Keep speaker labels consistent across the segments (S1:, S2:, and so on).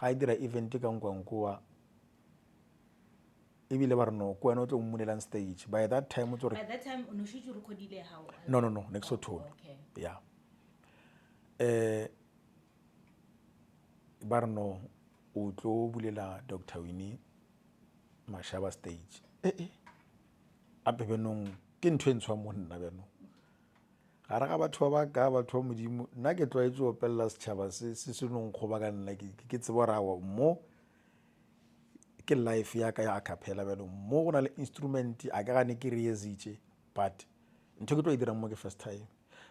S1: ga e dira event ka nkwankoa ebile ba re no ko wena o tlo mmunelang stage. By that time
S2: By that time o no shitse recordile how?
S1: no next to told.
S2: Okay.
S1: Yeah. Ba re no o tlo bulela Dr. Winnie Mashaba stage. Ape benong ke ntho e ntshwa monna benong. Ga re ga batho ba ka batho ba modimo nna ke tlwaetse go opella setšhaba se nong kgoba ka nna ke tsebo rawa mo ke life ya ka ya acapella benong mo go na le instrument a ka gane ke reetsitše but ntho ke tlo e dirang mo ke first time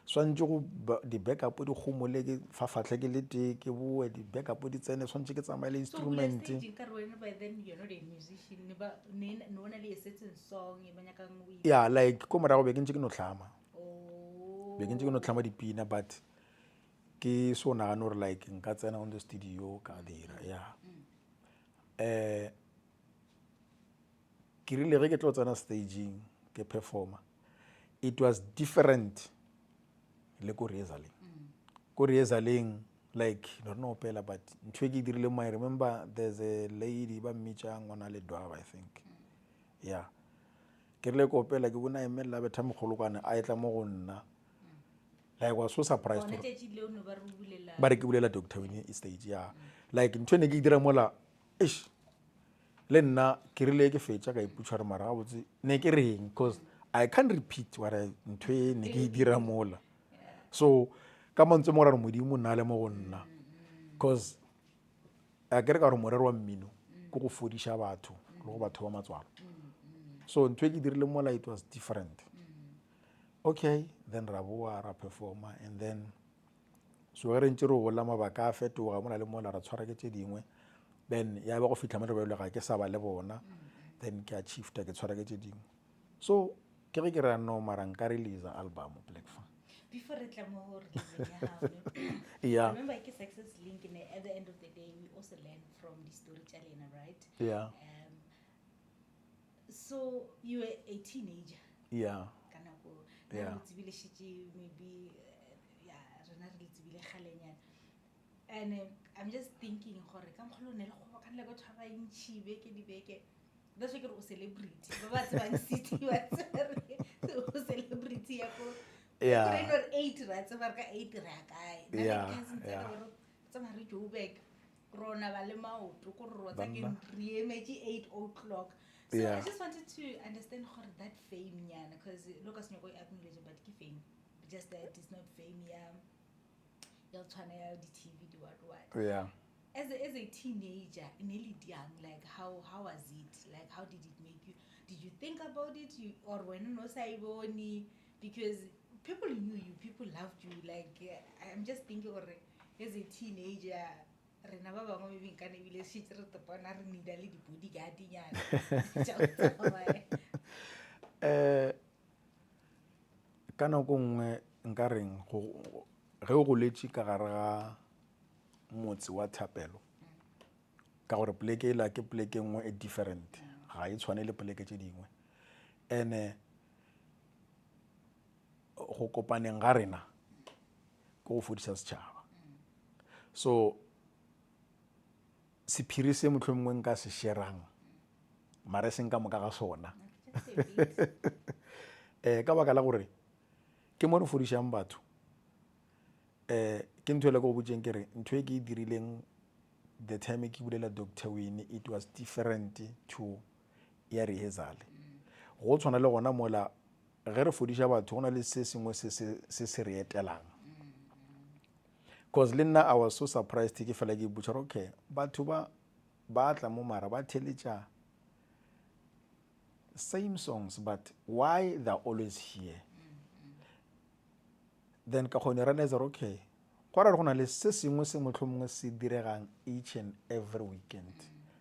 S1: swantse go di-backup di gomole ke fafatlhe ke le tee ke boe di-backup di tsene swantse ke tsamaye le instrument.
S2: So by then you're not a musician no na le a certain song e banyakang o
S1: yeah, like ko morago be ke ntse ke no tlhama
S2: Oh.
S1: be ke ntse ke no tlhama dipina but ke so nagane gore like nka tsena on the studio ka dira yeah. Ke rile ge ke tlo tsena stageng ke performa it was different le ko rehearsaling. Ko rehearsaling like no no opela but ntho e ke dirile mo I remember there's a lady ba mmitša ngwana le Dwaba I think. Yeah. Ke rile ko opela ke bona emela betha mogolokwane a etla mo go nna. Like I was so surprised. Ba re ke bulela Dr. Winnie stage yeah. Like ntho ne ke dira mola le nna ke rile ke fetša ka iputša gore mara gabotse ne ke reng because I can't repeat what ntho e ne ke dira mola. So ka mantswe mo ra re modimo nna le mo go nna because a ke re ka gore morero wa mmino ko go fodiša batho le go batho ba matswalo. So ntho e ke dirile mola it was different. Okay, then ra boa ra performa and then so ge re ntse re gola mabaka a fetoga mo na le mola ra tshwara ke tše dingwe then ya ba go fitlha mo re ba ga ke sa ba le bona then ke a shifta ke tshwara ke tše dingwe so ke ge ke re no mara nka release album Black Fang.
S2: Before
S1: yeah.
S2: I remember like Success Link and at the end of the day we also learn from the storytelling, right?
S1: Yeah.
S2: So you were a teenager.
S1: Yeah.
S2: Yeah. Maybe and I'm just thinking that's why you're a celebrity. Celebrity.
S1: Yeah.
S2: Not 8 rats, 8
S1: Yeah. Yeah.
S2: Rona ba le maoto ko re rotsa ke re emetse 8 o'clock. So
S1: Yeah.
S2: I just wanted to understand how that fame nyana because Lucas nyoko acknowledge but ke fame just that it's not fame yeah. You'll turn out the TV do what.
S1: Yeah.
S2: As a teenager, nearly young, like how was it? Like how did it make you? Did you think about it? Or when no saiboni because people knew you, people loved you. Like I'm just thinking, or as a teenager, rena ba bangwe maybe nka ne bile shit re topana re nida le di bodyguard nyana.
S1: Ka nako nngwe nka reng ge o goletše ka gare ga motse wa Thapelo ka gore poleke ela ke poleke nngwe e different ga e tshwane le poleke tše dingwe and go kopaneng ga rena ke go fodiša setšhaba so sephiri se mohlomongwe nka se sherang mare se nka moka ga sona ka baka la gore ke mo re fodišang batho ke ntho e le go botseng ke re ntho e ke e dirileng the time ke bulela Dr. Winnie it was different to ya rehearsal go tshwana le gona mola ge re fodiša batho go na le se sengwe se re etelang because le nna I was so surprised ke fela ke butša okay batho ba tla mo mara ba theletša same songs but why they're always here then ka kgone realize okay go ra re go na le se sengwe se mohlomongwe se diregang each and every weekend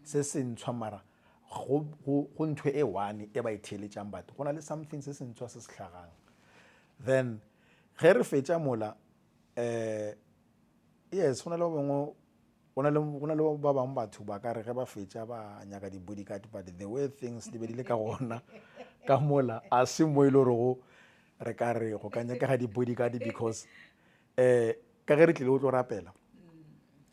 S1: se se ntshwa mara go ntho e one e ba itheletšang batho go na le something se se ntshwa se se hlagang then ge re fetša mola yes go na le ba bangwe batho ba ka re ge ba fetša ba nyaka di-bodyguard but the way things di be di le ka gona ka mola a se mo e le gore re ka re go ka nyakega di-bodyguard because ka ge re tlile go tlo rapela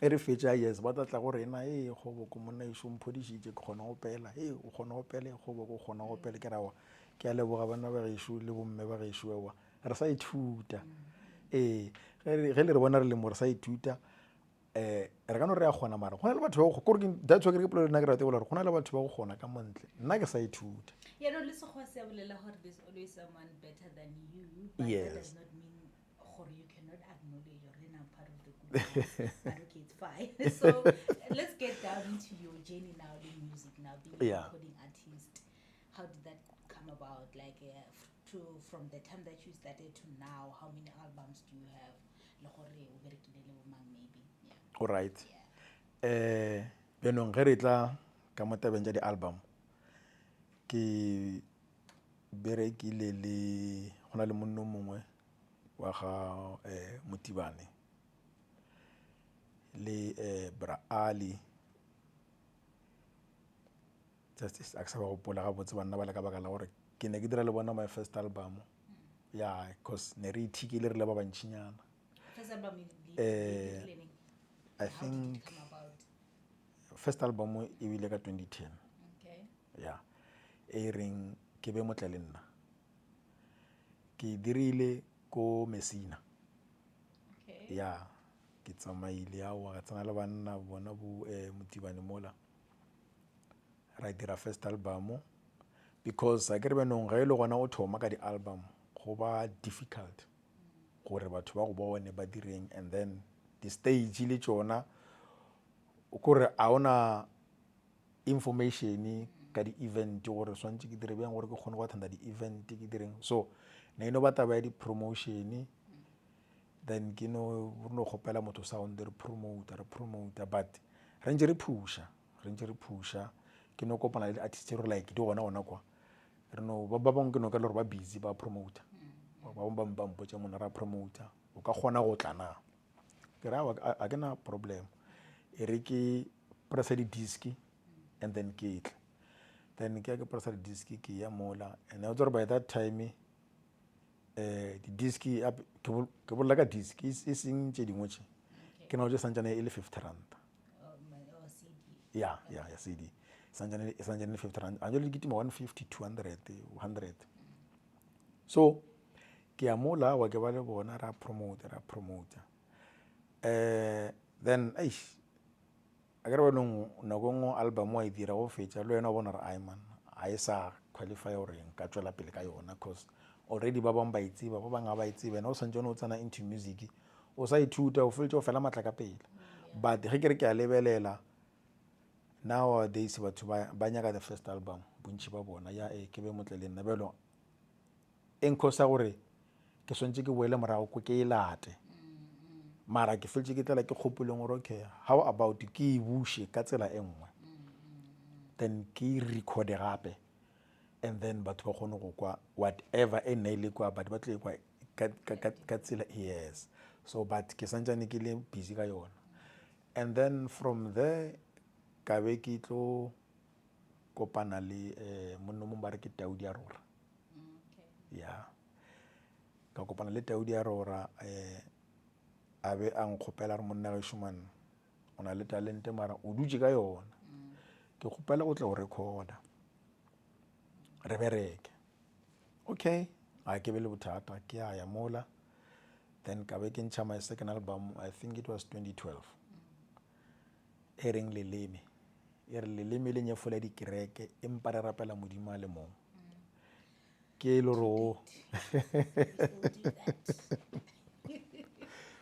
S1: e re fetša yes ba tla tla go rena e kgoboko monna ešo mphodišitše ke kgona go pela e o kgona go pela kgoboko o kgona go pela ke rawa ke a leboga bana ba gešo le bomme ba gešo ewa re sa ithuta ge le re bona re le mo re sa ithuta re ka no re a kgona mara go na le batho ba go that's why ke polelo nna ke rate gore go na le batho ba go kgona ka montle nna ke sa ithuta
S2: Yeah, no, le sekgowa se a bolela gore there's always someone better than you, but
S1: Yes.
S2: that does not mean gore you cannot acknowledge or you're not part of the good guys. But okay, it's fine. So let's get down into your journey now in music, now being a
S1: Yeah.
S2: recording artist. How did that come about? Like from the time that you started to now, how many albums do you have? Le gore o berekile le bo mang maybe. Yeah.
S1: all right
S2: Yeah.
S1: bjanong ge re tla ka mo tabeng tša di-album ke berekile le go na le monno mongwe wa ga Motibane le Bra Ali just a ke sa ba gopola gabotse banna ba le ka baka la gore ke ne ke dira le bona my first album yeah because ne re ithikile re le ba bantšinyana
S2: First album
S1: I
S2: how did
S1: think
S2: it come about?
S1: first album e bile ka 2010
S2: Okay.
S1: yeah e reng ke be motle le nna ke dirile ko Messina
S2: Okay.
S1: ya ke tsamaile ya wa tsana le banna bona bo Motibane mola ra dira first album because a ke re benong ga e le gona o thoma ka di-album go ba difficult gore batho ba go bone ba direng and then di-stage le tšona kore a ona information ka di-event gore swantse ke dire bjang gore ke kgone go attenda di-event ke direng so ne eno ba taba ya di-promotion then ke no kgopela motho sound re promoter but re ntse re pusha ke no kopana le artist re like di gona kwa re no ba bangwe ke no ka le gore ba busy ba promoter ba bangwe ba mpotša mona ra promoter o ka kgona go tla na ke ra a ke na problem e re ke pressa di-disc and then ke tle then ke ya ke pressa di-disc ke ya mola and I was by that time di-disc ke bolela ka disc e seng tše dingwe tše ke nao tše santsane e le 50 rand
S2: CD.
S1: ya CD santsane e le 50 rand a jalo dikitima 150 200 so ke ya mola wa ke ba le bona ra promoter then a ke re bonong nako nngwe album wa e dira go fetša le wena o bona gore man a e sa qualify gore nka tšwela pele ka yona cause already ba bangwe ba itseba ba bangwe ba itseba na o santse o tsena into music o sa ithuta o feletše o fela matla ka pele but ge ke re ke a lebelela nowadays batho ba nyaka the first album bontši ba bona ya ke be motle le nna belo e nkgosa gore ke swantse ke boele morago ko ke e late mara ke feletše ke tlela ke kgopoleng gore okay how about ke e buše ka tsela e nngwe then ke e recorde gape and then batho ba kgone go kwa whatever e nna ile kwa but ba tle kwa ka tsela yes so but ke santsane ke le busy ka yona and then from there ka be ke tlo kopana le monno mo ba re ke Taudi Arora ya ka kopana le Taudi Arora a be a nkgopela re monna ge shuman o na le talente mara o dutše ka yona ke kgopela go tla go recorda re bereke okay a ke be le bothata ke ya mola then ka be ke ntšha my second album I think it was 2012 e reng leleme e re leleme le nyefola dikereke empa re rapela modimo a le mong ke le ro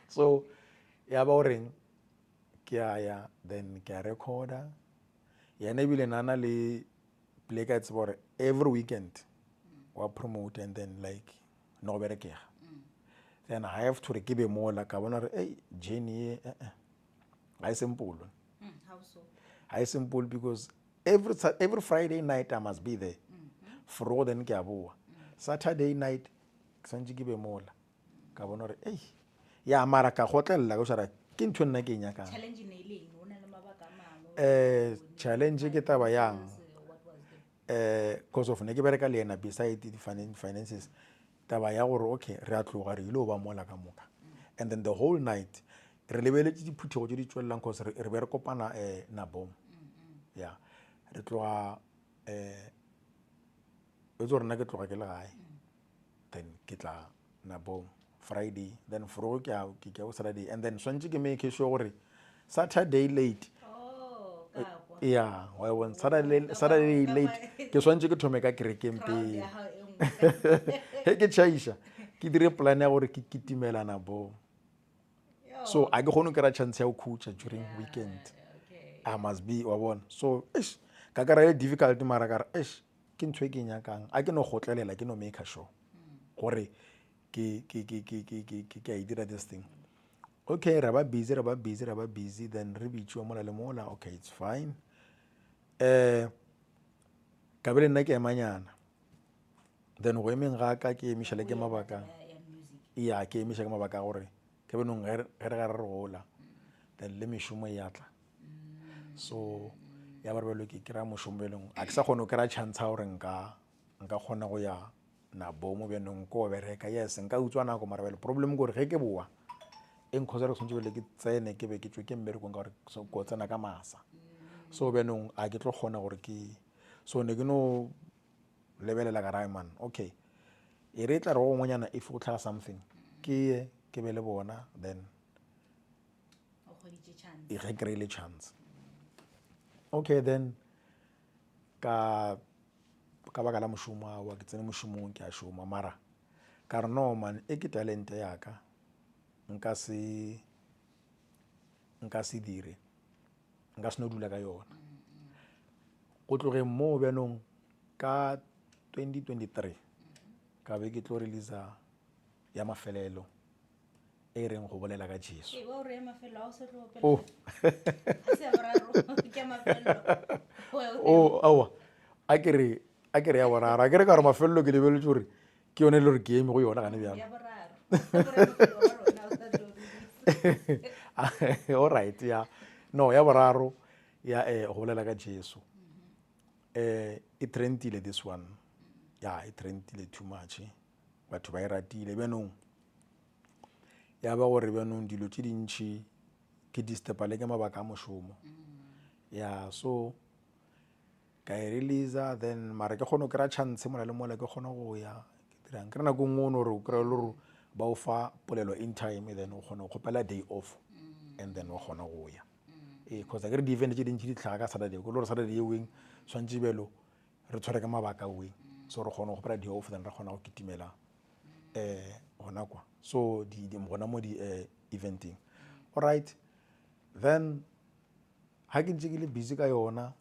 S1: so ya ba o reng ke ya then ke a recorda yena ebile nana le play ka tseba gore every weekend wa promote and then like no berekega then I have to re ke be mola ka bona re journey ga e simple
S2: How so?
S1: ga e simple because every Friday night I must be there for then ke a boa Saturday night ke santse ke be mola ka bona gore ya mara ka gotlelela ka shara ke ntho nna ke nyakang
S2: Challenge ne ile eng? Ho na le mabaka a mangwe?
S1: challenge ke taba yang
S2: What was the
S1: cause of ne ke bereka le ena beside the finances taba ya gore okay re a tloga re ile o ba mola ka moka and then the whole night re lebeletše diphuthego tše di tswelelang cause re be re kopana Nabom. Yeah, re tloga e tlo rena ke tloga ke le gae, then ke tla Nabom Friday, then forogo ke ya go Saturday, and then swantse ke make sure gore Saturday late.
S2: Oh, ka kwa.
S1: Yeah, wa bona Saturday late ke swantse ke thome ka kerekeng
S2: Crowd
S1: pele.
S2: ya hao e nngwe.
S1: He ke chaisha ke dire plan ya gore ke kitimela Nabom.
S2: Yo.
S1: So I go kgone ke ra chance ya go khutša during
S2: Yeah,
S1: weekend.
S2: okay.
S1: I must be wa bona. So ka kara e difficult mara ka re ke ntho e ke nyakang a ke no gotlelela ke no make sure gore ke a e dira this thing. Okay, ra ba busy then re bitšwa mola le mola. Okay, it's fine. Ka be le nna ke emanyana, then go emeng ga ka ke emiša le ke mabaka.
S2: Ya music.
S1: Yeah, ke emiša ke mabaka gore ke be nong ge re ga re gola then le mešomo e atla. So ya barbelo ke kira mošomo beleng a ke sa kgone go kry-a chance ya gore nka kgona go ya Nabom be nong ko bereka. Yes, nka utswa nako mara belo problem gore ge ke boa eng cause re tshwantse bele ke tsene ke be ke tswe ke mmerekong ka gore ko tsena ka masa. So be nong a ke tlo kgona gore ke so ne ke no lebelela ka rae man, okay e re tla re go ngonyana if go tlhaga something ke be le bona, then
S2: O kgoditše chance.
S1: e ge kry-ile chance. Okay, then ka baka la mošomo wa ke tsene mošomong ke a šoma mara ka re no man e ke talente yaka nka se dire, nka se no dula ka yona. Go tlogeng moo bjanong ka 2023 ka be ke tlo releasa ya mafelelo e reng go bolela ka Jesu.
S2: Wa o re ya mafelo a o se tlo opela.
S1: Oh.
S2: A se ya boraro ke ya mafelo.
S1: Oh, awa a ke re ya boraro a ke re ka gore mafelelo ke lebeletse gore ke yone le gore ke eme go yona gane bjalo.
S2: Ya boraro. Mafelo wa rona o sa tlo release.
S1: All right, ya no ya boraro ya go bolela ka Jesu. E trendile this one. Ya e trendile too much. Batho ba e ratile bjanong ya ba gore bjanong dilo tše dintšhi ke distepale ke mabaka a mošomo. Ya so ka e releasa then mara ke kgone go kry-a chance mola le mola ke kgone go ya ke dirang ke re nako nngwe gore o kry-e le gore ba o fa polelo in time then o kgone go kgopela day off and then o kgone go ya. Because ke re di-event tše dintšhi di tlhaga ka Saturday ko le gore Saturday e weng swantse belo re tshware ke mabaka weng so re kgone go kgopela day off then re kgona go kitimela gona kwa so gona mo di-eventing. Alright, then ha ke ntse ke le busy ka yona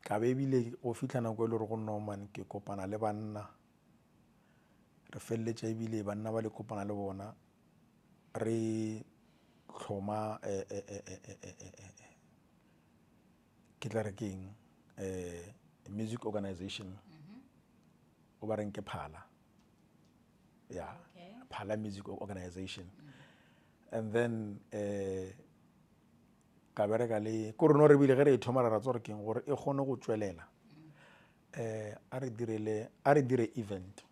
S1: ka be ebile go fitlha nako e le gore go norman ke kopana le banna re feleletša ebile banna ba le kopana le bona re tlhoma ke tla re ke eng music organization o ba reng ke Phala. Yeah,
S2: Okay.
S1: Phala Music Organization. And then ka bereka le ko reno re bile ge re e thoma ra tsore keng gore e kgone go tswelela a re dire event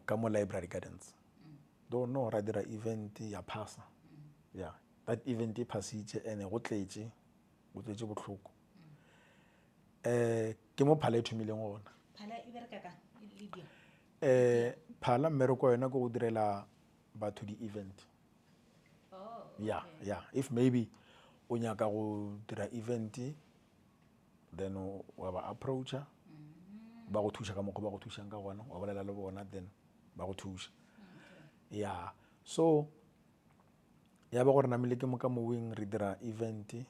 S1: ka mo Library Gardens. Don't know ra dira event ya phasa. Yeah, that event e phasitše ene go tletše bohloko. Ke mo Phala e thomileng gona.
S2: Phala e bereka ka le dia.
S1: Phala mmereko yona go direla batho di-event.
S2: Oh.
S1: Yeah, yeah. If maybe o nyaka go dira event then wa ba approacha ba go thuša ka mokgwa ba go thušang ka gona wa bolela le bona then ba go thuša. Yeah, so ya ba gore namile ke mo ka moweng re dira event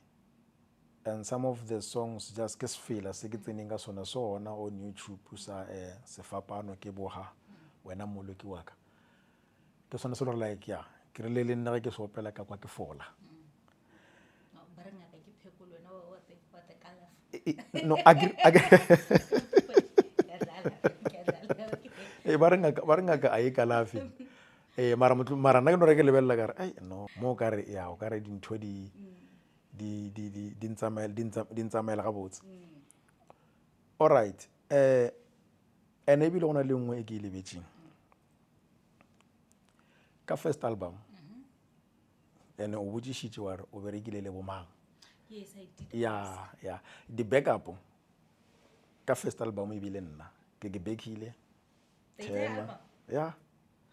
S1: and some of the songs just ke sefela se ke tseneng ka sona on YouTube sa sefapano ke boga wena moloki wa ka ke sona se like ya ke re le nna ke se opela ka kwa ke fola.
S2: Ba re ngaka ke phekolo wena wa te kalafi.
S1: No ba re ngaka a e kalafi mara nna ke no re ke lebelela ka re ai no mo ka re ya o ka re dintho di ntsamaela ga botse. All right, and ebile go na le nngwe e ke e lebetseng ka first album and o botsišitše wa re o berekile le bomang.
S2: Yes, I did.
S1: ya di-backup ka first album ebile nna ke backile
S2: The entire album?
S1: ya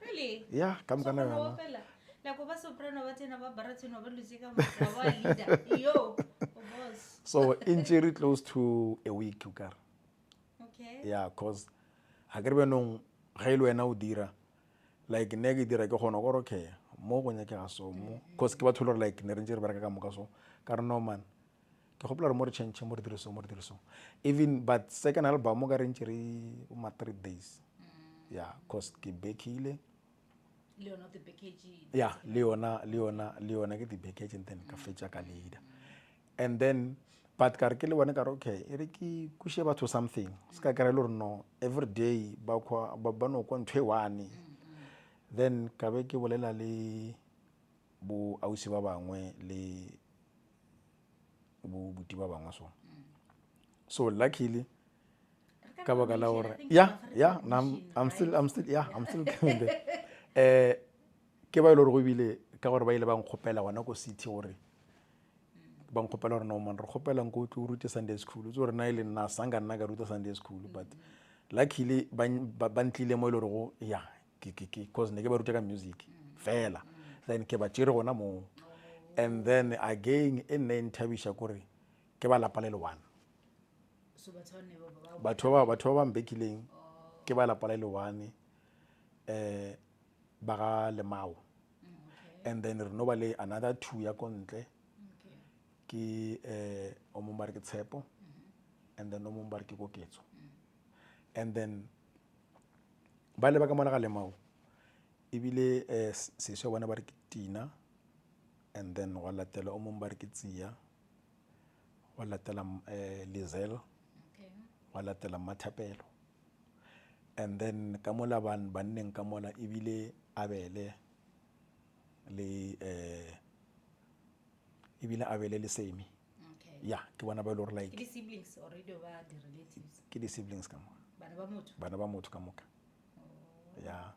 S2: Really?
S1: ya ka
S2: So
S1: mokana
S2: go
S1: yana
S2: fela. Like ba soprano ba tena ba baritone ba lutse ka motho ba leader. Yo, oh boss.
S1: so in very close to a week o kare
S2: Okay.
S1: ya cause ga ke re benong ga e le wena o dira like nne ke dira ke kgona gore okay mo go nyakega so mo cause ke batho le gore like ne re ntse re bereka ka moka so ka re no man ke gopola re mo re change mo re dire so even but second album mo ka re ntse re ma 3 days yeah cause ke backile
S2: Leon of the package.
S1: yeah le yona ke di-package and then ka fetša ka leader and then but ka re ke le bone ka re okay e re ke kuše batho something se ka kry le gore no every day ba no kwa ntho e one then ka be ke bolela le bo ausi ba bangwe le bo buti ba bangwe so luckily ka baka la gore I'm still coming there ke ba ile gore go bile ka gore ba ile ba nkgopela gona ko city gore ba nkgopela gore no man re kgopela nko o rute Sunday school o tse gore na ile nna sanga nna ka ruta Sunday school but luckily ba ntlile mo ile gore go ya ke cause ne ke ba ruta ka music fela then ke ba tšere gona mo and then again e nne nthabisha kore ke ba lapa le le one
S2: So
S1: batho ba ba mbekileng ke ba lapa le le one ba ga Lemao and then re no ba le another 2 ya kontle ke o mongwe ba re ke Tshepo and then o mongwe ba re ke Koketso and then ba le ba ka mola ga Lemao ebile seswa bona ba re ke Tina and then wa latela o mongwe ba re ke Tsia wa latela Lizelle wa latela Mathapelo and then ka mola banneng ka mola ebile Abele le Semi ya ke bona ba ile gore like
S2: the siblings already were the relatives.
S1: ke di-siblings ka moka
S2: Bana ba motho.
S1: ka moka ya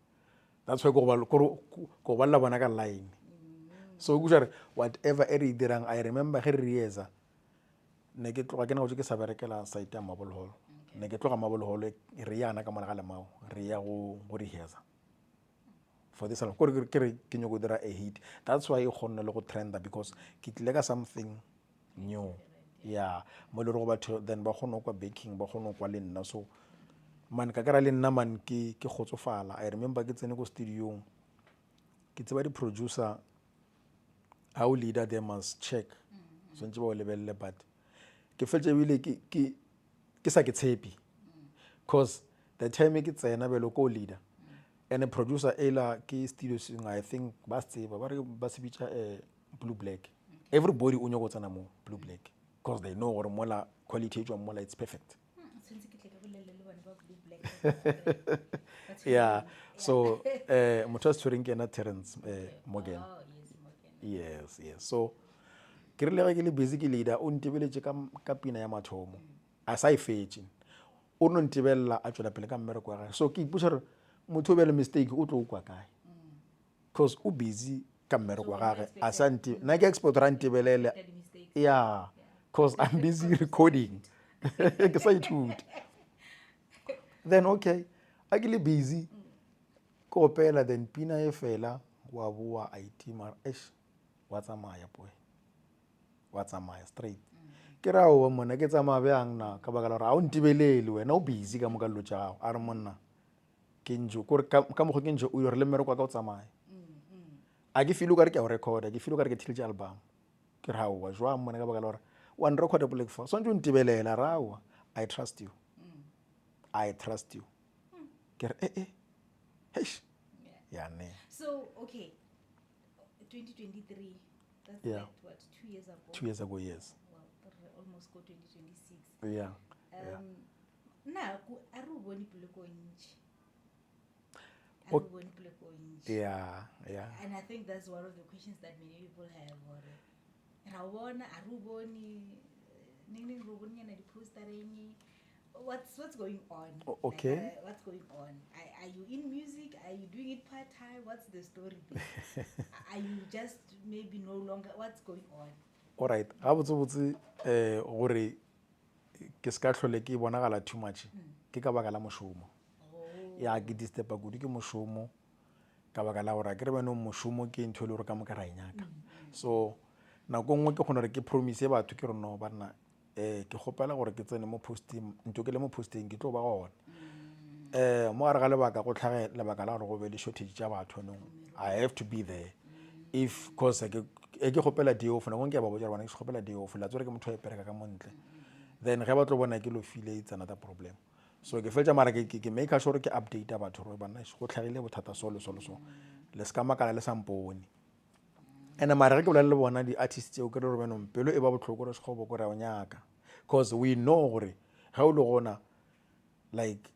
S1: that's why ko ba lla bona ka line so go jare whatever e re dirang I remember ge re rieza ne ke tloga ke na go ke sa berekela site ya Marble Hall ne ke tloga Marble Hall re yana ka mola ga Lemao re ya go rehearsa for this album ke nyoko dira a hit that's why e kgonne le go trenda because ke tlile ka something new yeah mo le go batho then ba kgone kwa baking ba kgone kwa le nna so man ka kara le nna man ke kgotsofala I remember ke tsene go studio ke tseba di producer how leader they must check so ntse ba o lebelle but ke fetse bile ke sa ke tshepi cause the time ke tsena belo ko leader and a producer ela ke studio sing I think ba tseba ba re ba se bitša Blue Black everybody o nyoko tsena mo Blue Black because they know gore mola quality e tswa mola it's perfect yeah so motho a se tshwereng ke ena Terence Morgan yes so ke rile ge ke le busy ke leader o ntebeletse ka pina ya mathomo a sa e fetse o no ntebella a tswela pele ka mmereko wa gage so ke ipotsa gore motho o be le mistake o tlo kwa kae because o busy ka mmereko wa gage a sa nna ke export ra ntebelele yeah because I'm busy recording ke sa ithute then okay a ke le busy ke opela then pina e fela wa boa a itima wa tsamaya boy wa tsamaya straight ke ra o mona ke tsamaya bjang na ka baka la gore a o ntebelele wena o busy ka moka dilo tša gago a re monna ke njo kore ka mokgwa ke njo o yore le mmereko wa ka o tsamaya a ke feel o ka re ke a o recorda ke feel o ka re ke thiletše album ke re haowa jwang mona ka baka la gore wa nrecorda Black Four swantse o ntebelela ra aowa I trust you ke re ya ne
S2: So okay 2023 that's
S1: Yeah.
S2: like what 2 years ago
S1: 2 years ago yes
S2: well almost go 2026
S1: yeah
S2: na a re o bone poleko ntši
S1: yeah
S2: and I think that's one of the questions that many people have or ra o bona a re o bone neng re o bonnyana di-postereng what's going on?
S1: Okay.
S2: Like, what's going on? Are you in music? Are you doing it part time? What's the story there? Are you just maybe no longer? What's going on?
S1: All right, ga botsebotse gore ke se ka tlhole ke bonagala too much ke ka baka la mošomo.
S2: Oh.
S1: Ya ke distepa kudu ke mošomo ka baka la gore a ke re banong mošomo ke ntho e le gore ka moka ra e nyaka. So nako nngwe ke kgona gore ke promise batho ke re no banna ke gopela gore ke tsene mo posting ntho ke le mo posting ke tlo ba gona. Mo gare ga lebaka go tlhage lebaka la gore go be le shortage tša batho no I have to be there if cause ke gopela day off nako ke ba botsa bona ke se gopela day off la tsore ke motho e pereka ka montle then ge ba tlo bona ke lo file it's another problem. So ke fetša mara ke make sure ke update batho gore bana go tlhagile bothata so le le ska makala le sampone ene mara ge ke bolela le bona di-artist tseo ke re gore benong pelo e ba botlhoko gore sekgobo kore o nyaka cause we know gore ge o le gona like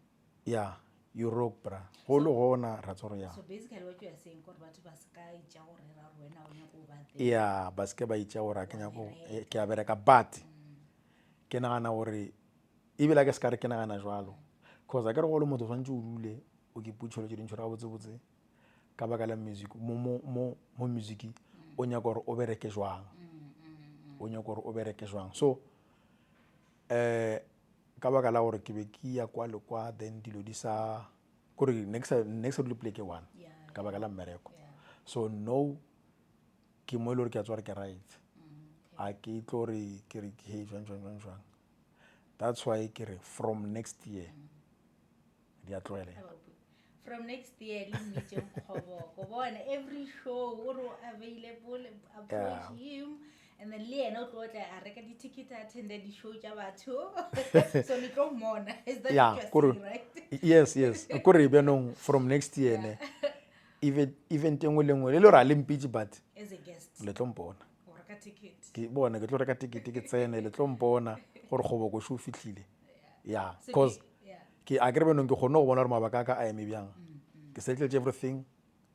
S1: yeah you rock bra go le gona ra tsore ya
S2: So basically, what you are saying, gore batho ba se ka itša gore ra wena o nyaka go ba there.
S1: yeah ba seke ba itša gore ke nyako ke a bereka but ke nagana gore ebile ke se ka re ke nagana jwalo cause a ke re go le motho tshwantse o dule o ke putšholotše dintšho ra botsebotse ka baka la music mo music o nyaka gore o bereke jwang o nyaka gore o bereke jwang so ka baka la gore ke be ke ya kwa le kwa then dilo di sa kore next dule pleke one
S2: Yeah,
S1: ka baka la mmereko
S2: yeah.
S1: so no ke mo e le gore ke a tswa re ke right
S2: Okay.
S1: a ke tlo re ke re hey jwang that's why ke re from next year di a tloelela.
S2: From next year, le mmitseng Kgoboko. Bona every show o available, approach him, and then le yena o tlo tla a reka di-ticket a attend di show tša batho. So ni tlo mmona. Is that
S1: Yeah,
S2: what
S1: kore
S2: you're saying, right?
S1: yes kore bjanong from next year ne event engwe le engwe le le gore a le mpitse but
S2: As a guest,
S1: le tlo mpona
S2: o reka ticket.
S1: ke bona ke tlo reka tikete ke tsene le tlo mpona gore Kgoboko se o fitlhile yeah
S2: So
S1: cause
S2: yeah.
S1: ke a ke re benong ke kgonne go bona gore mabaka a ka a eme bjang ke settletse everything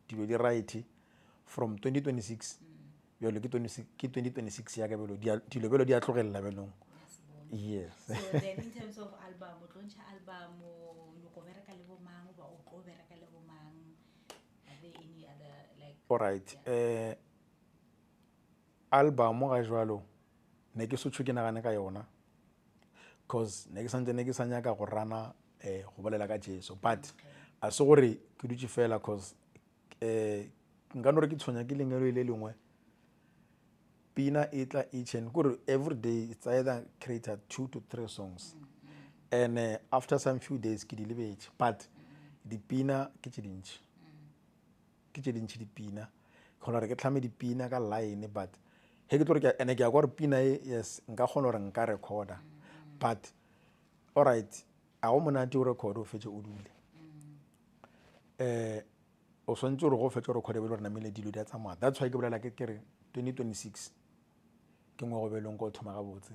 S1: dilo di right from 2026 bjalo ke 2026 ya ka bjalo dilo bjalo di a tlogelela bjanong yes
S2: So then in terms of album, o tlo ntsha album, o go bereka le bo mang, ba o tlo bereka le bo mang? Are there any other like?
S1: all right album ga jwalo ne ke sotho ke nagane ka yona cause ne ke sa nyaka go rana go bolela ka Jesu but a se gore ke dutse fela cause nka no re ke tshwenya ke lengelo le lengwe pina e tla each and kore every day it's either created 2 to 3 songs and after some few days ke di lebetse but dipina ke tše dintši dipina kgona gore ke tlhame dipina ka line but he ke tlo re ene ke ya kwa gore pina e yes nka kgona gore nka recorda but all right a go monate o record o fetse o dule o swantse gore go fetse o record e be le gore namele dilo di a tsamaya that's why ke bolela ke re 2026 ke ngwe go be leng ko thoma ga botse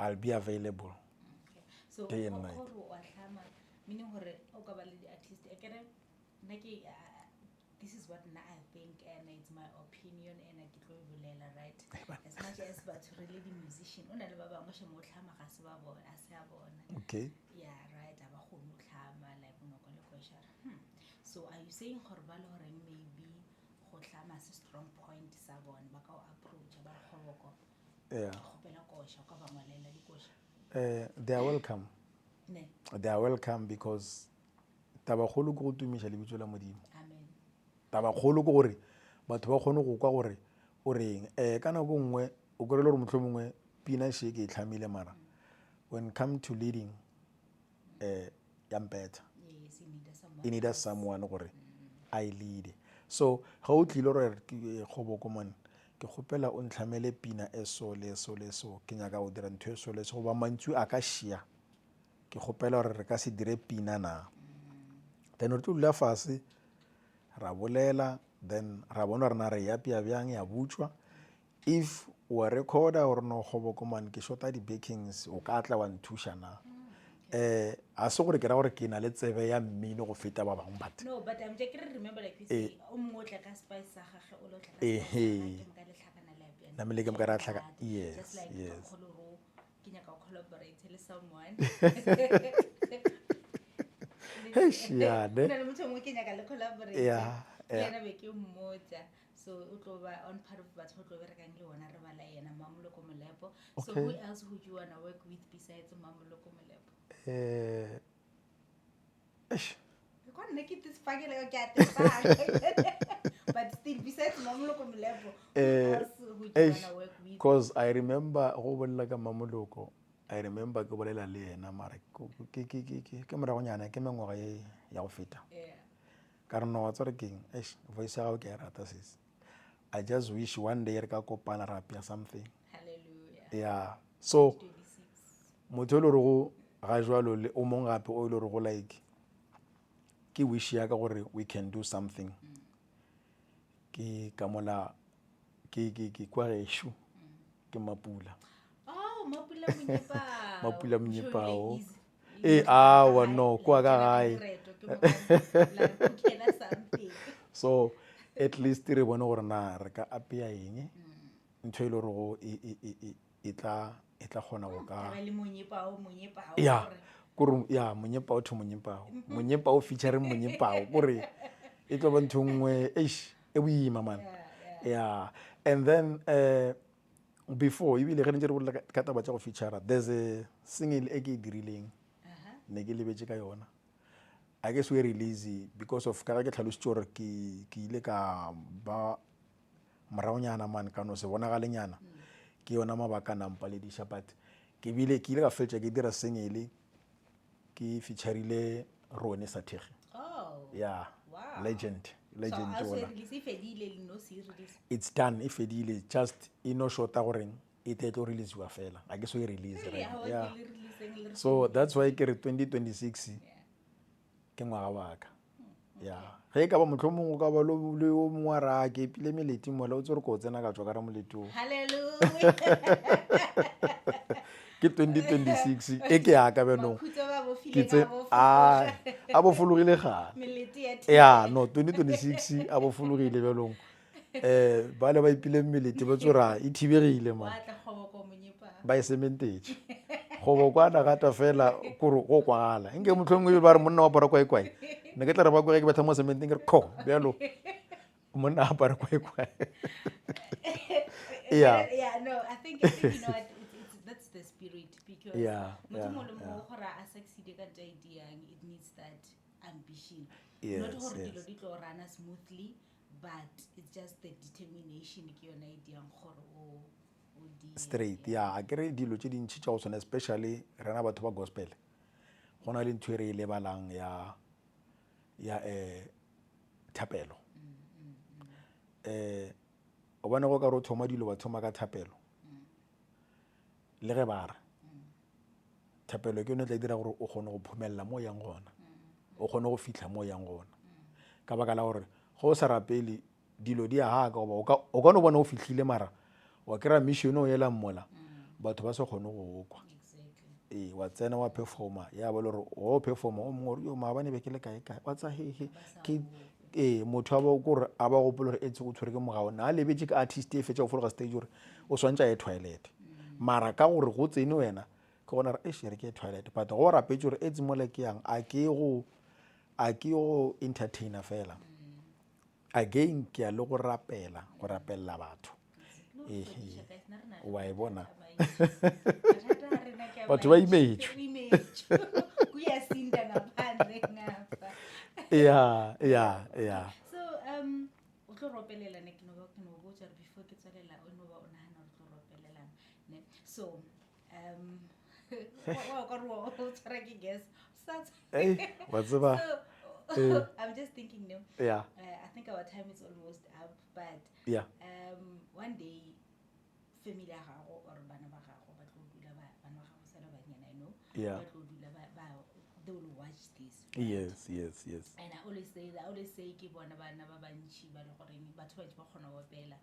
S1: I'll be available
S2: So
S1: day and night.
S2: Meaning gore o ka ba le di-artist ekere nna ke this is what I think and it's my opinion and ke tlo bolela right as much as batho re le di-musician o na le ba bangwe she mo tlhama ga se ba bona a se a bona
S1: okay
S2: yeah right a ba kgone go tlhama like noko le kwešara so are you saying gore ba le gore maybe go tlhama se strong point sa bona ba ka o approacha ba Kgoboko
S1: yeah
S2: kgopela koša o ka ba ngwalela dikoša
S1: they are welcome
S2: ne
S1: they are welcome because tabakgolo ke go tumiša lebitso la modimo
S2: amen
S1: tabakgolo ke gore batho ba kgone go kwa gore o reng ka nako nngwe o kry le gore motlho mongwe pina she ke e tlhamile mara when come to leading yampeta
S2: yes
S1: e need someone gore a e lead so ga o tlile gore Kgoboko man ke kgopela o ntlhamele pina e so le so le so ke nyaka go dira ntho e so le so goba mantswe a ka šia ke kgopela gore re ka se dire pina na then re tlo dula fase ra bolela then ra bona rena re yapea bjang ya butšwa if wa recorda gore no Kgoboko man ke shota di-backings o ka tla wa nthuša na a se gore ke ra gore ke na le tsebe ya mmino go feta ba bangwe but
S2: no but I'm just remember like you say o mongwe o tla ka spice sa gagwe o lo tla ka
S1: Ehe.
S2: spice ka letlhakana la apea
S1: namele ke mo ka ra tlhaka yes
S2: just like
S1: yes
S2: kgolo ro ke nyaka go collaborate with someone.
S1: Eish, yeah, ne?
S2: Ho na le motho o mongwe ke nyaka le collaborate.
S1: Yeah,
S2: Ke
S1: yeah.
S2: yena be ke mmotsa. So o tlo ba on part of batho o tlo berekang le ona re bala yena Mamoloko Molepo. So who
S1: Okay.
S2: else would you want to work with besides Mamoloko Molepo?
S1: Eish.
S2: Kwa nna ke tsifakela ke a tsifaka. But still besides Mamoloko Molepo, who else would you want to work with?
S1: Because I remember go bolela ka Mamoloko, I remember ke bolela le yena mara ke moragonyana ke mengwaga ye ya go feta.
S2: Yeah.
S1: Ka re no wa tsore keng, eish, voice ya gago ke a e rata sis. I just wish one day re ka kopana ra apea something.
S2: Hallelujah.
S1: Yeah. So
S2: 26.
S1: motho o le gore go ga jwalo le o mong gape o le gore go like ke wish ya ka gore we can do something. Ke ka mola ke kwa gešo ke Mapula.
S2: Oh, Mapula Munyepao.
S1: Mapula Munyepao.
S2: He's
S1: Awa no kwa ka gae.
S2: Something.
S1: So at least re bone gore na re ka apea eng ntho e le gore go e tla kgona go ka
S2: Taba le Munyepao.
S1: ya kore ya Monyepao to Monyepao featuring Monyepao kore e tlo ba ntho nngwe eish e boima man. Yeah. And then before ebile ge ntse re bolela ka taba tša go featura, there's a single e ke e dirileng ne ke lebetse ka yona. I guess we release because of ka ke tlhalositse gore ke ile ka ba moragonyana man ka no se bonagale nyana ke yona mabaka nampa le di-shapat ke ile ka feltša ke dira single ke featurile Rone Sathege.
S2: Oh.
S1: Yeah.
S2: Wow.
S1: Legend
S2: So also
S1: ona.
S2: release if edile no se release.
S1: It's done e fedile just e no shorta gore e tlo releasiwa fela a ke so e release
S2: Really,
S1: right.
S2: how
S1: Yeah.
S2: are you releasing?
S1: So that's why ke re 2026 ke ngwaga wa ka. Yeah. Ge e ka ba mohlomong o ka ba le o mongwe a re a ke epile meleti mola o tse re ko o tsena ka tswa ka re moletong
S2: Hallelujah.
S1: ke 2026 e ke yaka benong
S2: Makhutlo ba bo
S1: ke
S2: fileng
S1: tse a bo fologile gale.
S2: Meleti ya
S1: Yeah, no 2026 a bo fologile benong ba le ba ipile meleti ba tsora e thibegile man.
S2: wa tla kgobo ko Munyepao.
S1: Ba e sementetše gobo kwana gata fela kore go kwagala nke mohlomongwe ba re monna wa apara kwaekwae ne ke tla re ba kwege ke betha mo sementeng ke re kgo bjalo monna a apara kwaekwae. Yeah.
S2: Yeah, no, I think you know what, that's the spirit because
S1: Yeah,
S2: motho
S1: yeah,
S2: mo le mo
S1: yeah.
S2: gore a succeed ka tša ideang, it needs that ambition.
S1: Yes,
S2: Not gore dilo
S1: yes.
S2: di tlo run smoothly, but it's just the determination ke yona ideang gore o di
S1: Straight. Yeah, a kere dilo tše dintšhi tša go tshwana especially rena batho ba gospel go na le ntho e re e lebalang ya thapelo. O bane go ka re o thoma dilo ba thoma ka thapelo le ge ba re thapelo ke yone tla dira gore o kgone go phumelela mo yang gona, o kgone go fitlha mo yang gona ka baka la gore go o sa rapele dilo di a haka o ka no bona o fitlhile mara wa kry-a mission o ela mmola batho ba se kgone go okwa.
S2: exactly.
S1: Wa tsena wa performa ya ba le gore o performa o mongwe yo maabane be ke le kae kae wa tsa hehe ke motho a ba gore a ba gopole gore etse o tshwere ke mogao na a lebetse ka artist e fetša go fologa stage gore o swantša ye toilet mara ka gore go tsene wena ke gona re eshere ke toilet but go rapetse gore etse mole ke yang a ke go entertainer fela again ke a le go rapella batho wa e bona batho ba imetšwe.
S2: Kuyasinda ngaphandle ngapha.
S1: Yeah.
S2: So o tlo ropelela ne ke no botsa before ke tsalela o no ba o nahana o tlo ropelela ne. So wa ka ro o tsara ke guess start.
S1: Wa tseba
S2: So I'm just thinking no.
S1: yeah
S2: I think our time is almost up, but
S1: yeah
S2: one day family ya gago or bana ba gago ba tlo dula bana ba gago sala banyana I know
S1: Yeah.
S2: ba tlo dula they will watch this, right?
S1: yes
S2: And I always say ke bona bana ba bantši ba le goreng batho ba ba kgona go opela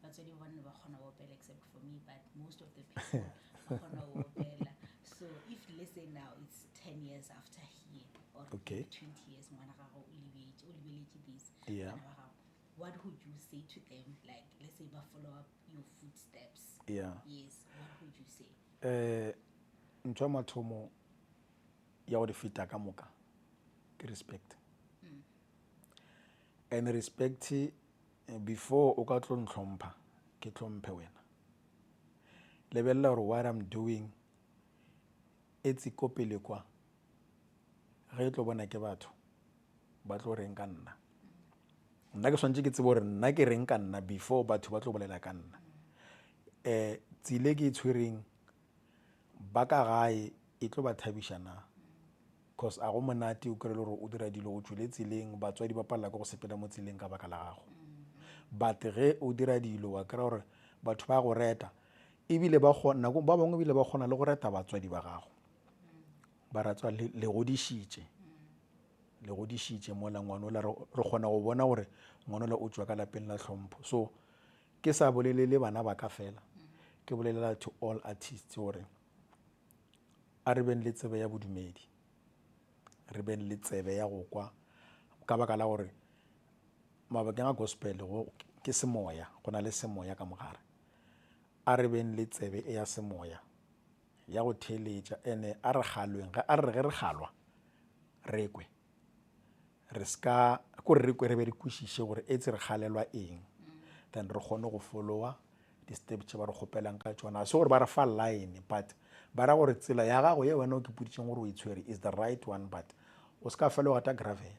S2: batswadi ba bona ba kgona go opela except for me, but most of the people ba kgona go opela. So if let's say now it's 10 years after here or
S1: Okay.
S2: 20 years ngwana gago o lebeletse this
S1: Yeah.
S2: bana ba gago, what would you say to them, like let's say ba follow up your footsteps?
S1: yeah
S2: Yes, what would you say?
S1: ntho ya mathomo ya go di feta ka moka ke respect. And respect before o ka tlo ntlhompha ke tlhomphe wena. Lebelela gore what I'm doing etsi ko pele kwa ge e tlo bona ke batho ba tlo reng ka nna. Nna ke swantse ke tsebe gore nna ke reng ka nna before batho ba tlo bolela ka nna. Tsile ke itshwereng ba ka gae e tlo ba thabiša na, because a go monate o kry-e gore o dira dilo o tswile tseleng batswadi ba palela ke go sepela mo tseleng ka baka la gago. But ge o dira dilo wa kry-a gore batho ba go reta ebile ba bangwe ebile ba kgona le go reta batswadi ba gago, ba ratswa le godišitše mola ngwanola re kgona go bona gore ngwanola o tswa ka lapeng la hlompho. So ke sa bolele le bana ba ka fela, ke bolelela to all artists gore a re beng le tsebe ya bodumedi, re beng le tsebe ya go kwa ka baka la gore mabakeng a gospel ke semoya, go na le semoya ka mogare. A re beng le tsebe ya semoya ya go theeletša, ene a re galweng a re ge re galwa re kwe, re ska kore re kwe re be re kwešiše gore e tse re galelwa eng, then re kgone go followa di-step tše ba re kgopelang ka tšona. Se gore ba re fa line, but ba ra gore tsela ya gago ye wena o ke podišeng gore o e tshwere is the right one, but o ska fela o gata gravel.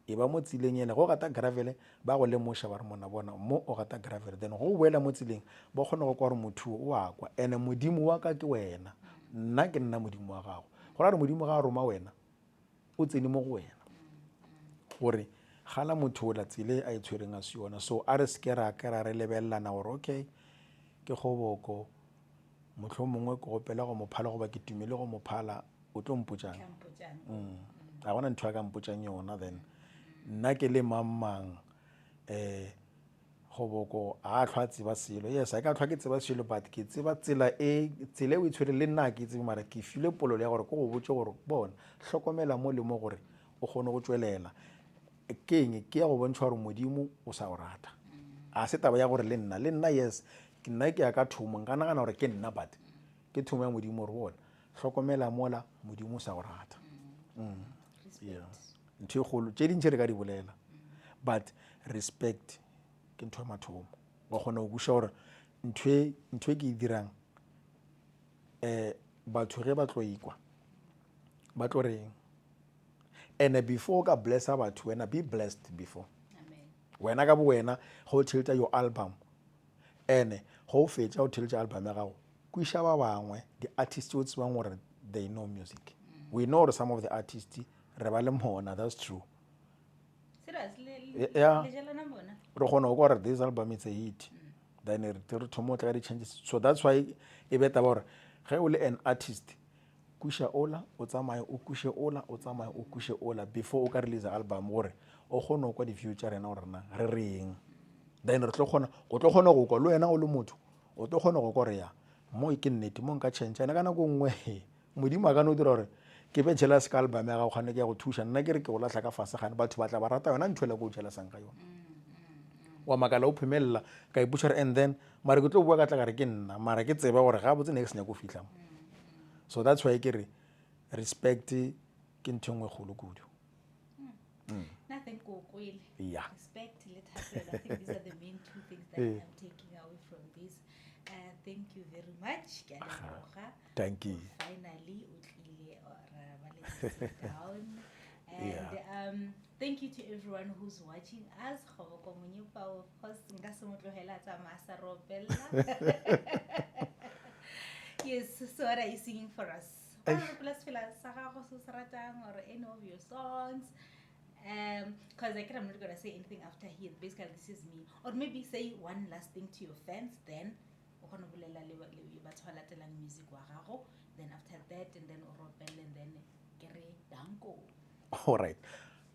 S1: E ba mo tseleng ele go gata gravel ba go lemoša ba re mona bona mo o gata gravel, then go boela mo tseleng ba kgone go kwa gore motho o a kwa, ene modimo wa ka ke wena, nna ke nna modimo wa gago. Go ra re modimo ga roma wena o tsene mo go wena gore gala motho o la tsele a itshwereng a se yona. So a re seke ra ke ra re lebelelana gore okay ke kgoboko motlho mongwe ke gopela go mophala goba ke tumile go mophala o tlo mpotšang. A gona ntho ya ka mpotšang yona, then nna ke le mang kgoboko a tlhwa tseba selo. Yes, a ka tlhwa ke tseba selo, but ke tseba tsela e o itshwere le nna ke tsebe, mara ke file polelo ya gore ko go botse gore bona hlokomela mo le mo gore o kgone go tswelela. Ke eng ke ya go bontšha gore modimo o sa o rata, a se taba ya gore le nna yes nna ke ya ka thomo nka nagana gore ke nna, but ke thomo ya modimo gore bona hlokomela mola modimo o sa o rata. Ntho e kgolo tše dintši re ka di bolela, but respect ke ntho ya mathomo. Wa kgona go buša gore ntho e ke e dirang batho ge ba tlo ikwa ba tlo reng, and before o ka blessa batho wena be blessed before.
S2: Amen.
S1: Wena ka bo wena go theletša your album, ene go fetša go theletša album ya gago kwiša ba bangwe di-artist o tsebang gore they know music. We know gore some of the artists re ba le mona, that's true. Yeah. Re kgona go kwa gore this album it's a hit, then re thomo tla ka di-changes. So that's why e beta ba gore ge o le an artist kwiša ola o tsamaye o kwiše ola o tsamaye o kwiše ola before o ka release album gore o kgone go kwa di-future rena gore na re reng, then o tlo kgona go kwa le wena o le motho o tlo kgona go kwa gore ya mo ke nnete mo nka change ene ka nako nngwe modimo a ka no dira gore ke be jealous ka album ya gago gane ke ya go thuša nna ke re ke go latlha ka fase gane batho ba tla ba rata yona ntho e le go jealousang ka yona. Wa makala o phemelela ka ipotša gore and then mara ke tlo bua ka tla kare ke nna mara ke tseba gore ga botse ne ke senya go fitlha. So that's why ke re respect ke ntho nngwe kgolo kudu.
S2: Nothing cool.
S1: Yeah.
S2: Respect, let happen. I think these are the main two things that I'm taking away from this. Thank you very much.
S1: Thank you.
S2: Finally, down. And thank you to everyone who's watching us. Of course, yes, so what are you singing for us? Or any of your songs? Because I'm not gonna say anything after here. Basically, this is me. Or maybe say one last thing to your fans, then music. Then after that, and then and then danko.
S1: All right.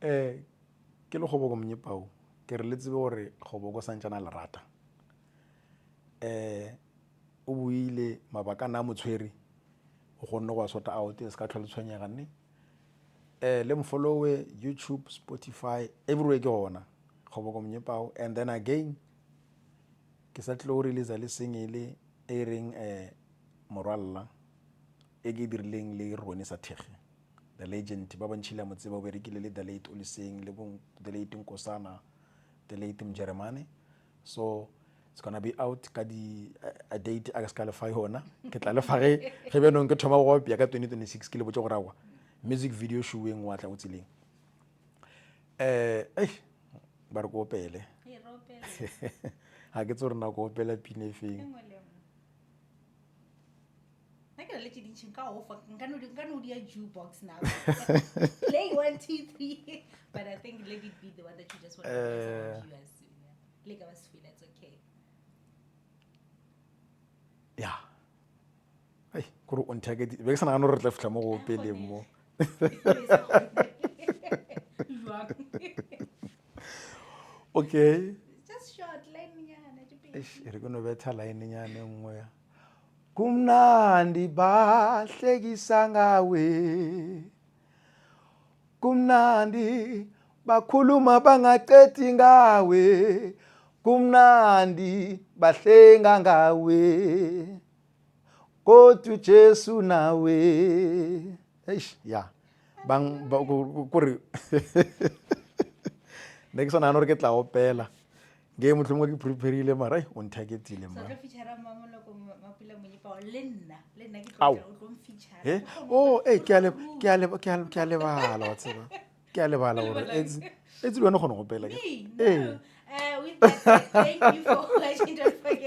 S1: Ke le Kgoboko Monyepao ke re le tsebe gore Kgoboko santšana le rata. O buile mabaka na motshwere o gonne go sort out se ka tlhola tshwenyega nne. Le mfollowe YouTube, Spotify, everywhere ke gona Kgoboko Monyepao. And then again ke sa tlo release le singele e reng morwalla e ke dirileng le Rone Sathege, the legend ba bantšhile mo tseba o berekile le the late Oliseng le the late Nkosana, the late Mjeremane. So it's gonna be out ka a date a ka ska lefa yona ke tla lefa ge be nong ke thoma go opya ka 2026 ke le botse go rawa music video showing wa tla o tsileng ba re ko opele ha ke tsore na ko opela pine feng
S2: jukebox now. Play 1, 2, 3. But I think let it be the one that you just want to viewers. Like I was feel it's okay.
S1: Yeah. Hey, kore on target. Be ke sana no re tla fitla mo go opele mo. Okay.
S2: Just short line nyana.
S1: Re go no betha line nyane nngwe. Kumnandi bahlekisa ngawe, kumnandi bakhuluma bangaqedi ngawe, kumnandi bahlenga ngawe, kodwa Jesu nawe. Ya bang kore next one ano re ke tla opela ge motlhongwe ke prepareile mara o nthaketile ma ke a lebala wa tseba ke a lebala gore e tsile wena kgone go opela
S2: with that said, thank you for watching. Don't forget